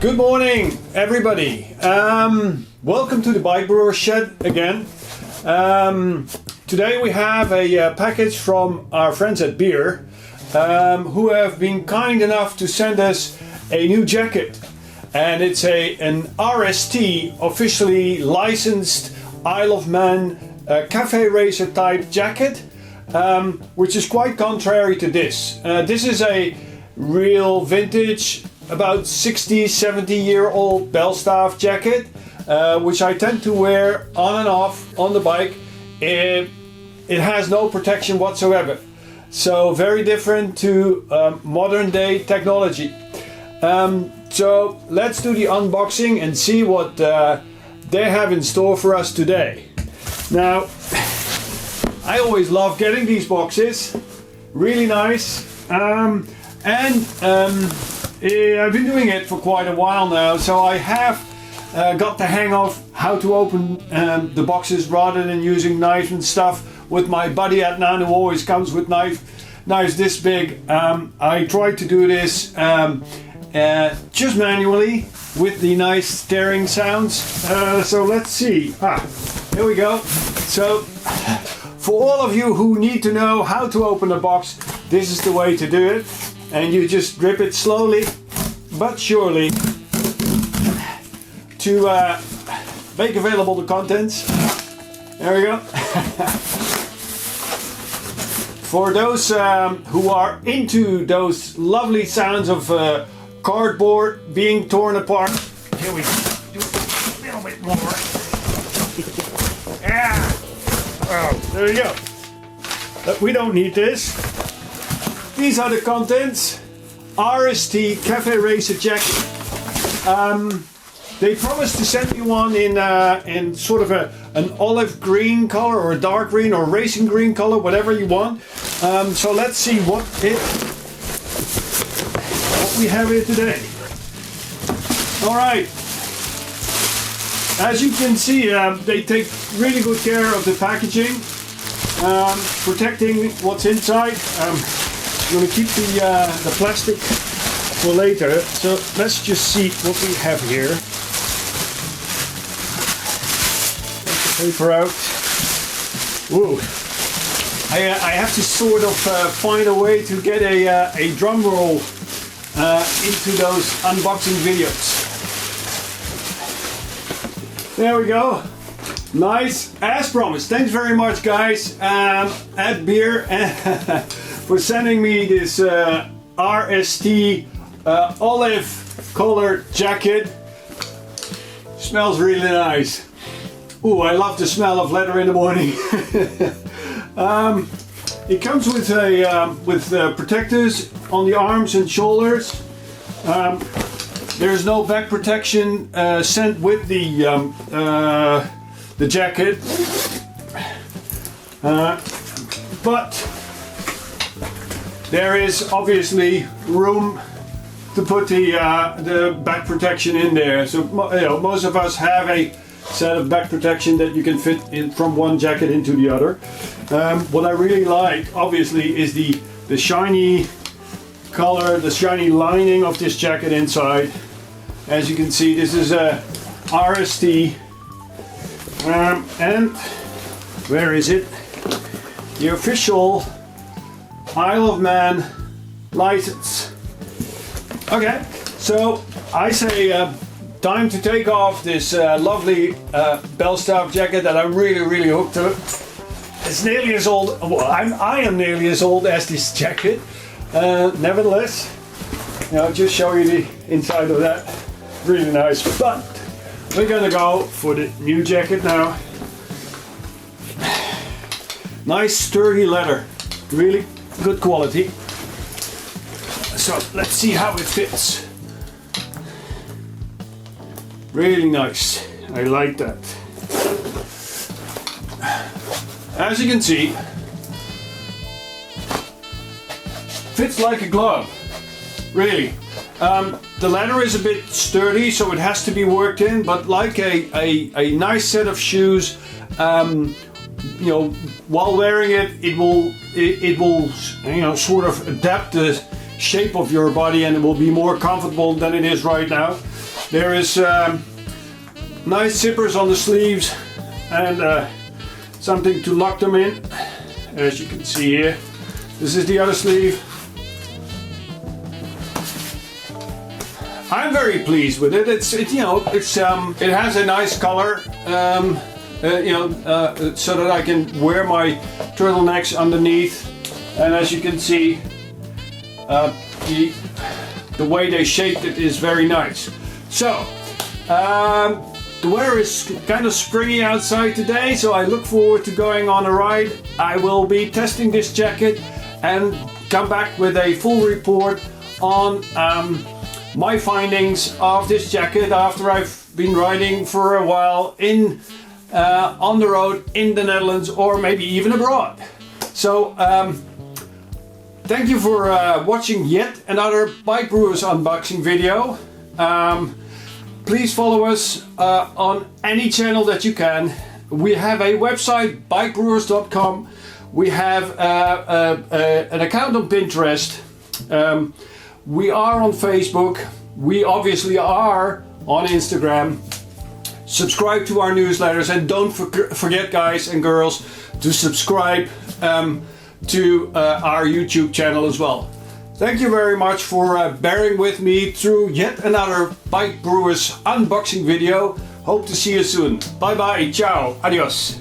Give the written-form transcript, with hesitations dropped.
Good morning, everybody. Welcome to the Bike Brewer Shed again. Today we have a package from our friends at Beer, who have been kind enough to send us a new jacket. And it's an RST, officially licensed Isle of Man caféracer type jacket, which is quite contrary to this. This is a real vintage, about 60-70-year-old Belstaff jacket, which I tend to wear on and off on the bike. It has no protection whatsoever, so very different to modern day technology. So let's do the unboxing and see what they have in store for us today. Now, I always love getting these boxes, really nice, I've been doing it for quite a while now, so I have got the hang of how to open the boxes rather than using knives and stuff with my buddy Adnan, who always comes with knives this big. I tried to do this just manually with the nice stirring sounds. So let's see. Here we go. So for all of you who need to know how to open a box, this is the way to do it. And you just grip it slowly but surely to make available the contents. There we go. For those who are into those lovely sounds of cardboard being torn apart, here we go. Do a little bit more. Yeah. Oh, there you go. But we don't need this. These are the contents. RST caféracer jacket. They promised to send me one in sort of an olive green color, or a dark green, or racing green color, whatever you want. So let's see what we have here today. All right. As you can see, they take really good care of the packaging, protecting what's inside. I'm going to keep the plastic for later, so let's just see what we have here. Take the paper out. Whoa! I have to sort of find a way to get a drum roll into those unboxing videos. There we go. Nice, as promised. Thanks very much, guys, at Beer, for sending me this RST olive colored jacket. Smells really nice. Ooh, I love the smell of leather in the morning. It comes with protectors on the arms and shoulders. There's no back protection sent with the jacket, but there is obviously room to put the back protection in there. So most of us have a set of back protection that you can fit in from one jacket into the other. What I really like, obviously, is the shiny color, the shiny lining of this jacket inside. As you can see, this is a RST, and where is it? The official Isle of Man license. Okay, so I say time to take off this lovely Belstaff jacket that I'm really hooked to. It's nearly as old, well, I am nearly as old as this jacket. Nevertheless, I'll just show you the inside of that. Really nice, but we're gonna go for the new jacket now. Nice sturdy leather, really good quality. So let's see how it fits. Really nice, I like that. As you can see, fits like a glove, really. The leather is a bit sturdy, so it has to be worked in, but like a nice set of shoes, while wearing it, it will sort of adapt the shape of your body, and it will be more comfortable than it is right now. There is nice zippers on the sleeves and something to lock them in, as you can see here. This is the other sleeve. I'm very pleased with it. It has a nice color, so that I can wear my turtlenecks underneath. And as you can see, the way they shaped it is very nice. So, the weather is kind of springy outside today, so I look forward to going on a ride. I will be testing this jacket and come back with a full report on my findings of this jacket after I've been riding for a while on the road in the Netherlands or maybe even abroad. So thank you for watching yet another Bike Brewers unboxing video. Please follow us on any channel that you can. We have a website, bikebrewers.com. We have an account on Pinterest. We are on Facebook. We obviously are on Instagram. Subscribe to our newsletters, and don't forget, guys and girls, to subscribe to our YouTube channel as well. Thank you very much for bearing with me through yet another Bike Brewers unboxing video. Hope to see you soon. Bye bye, ciao, adios.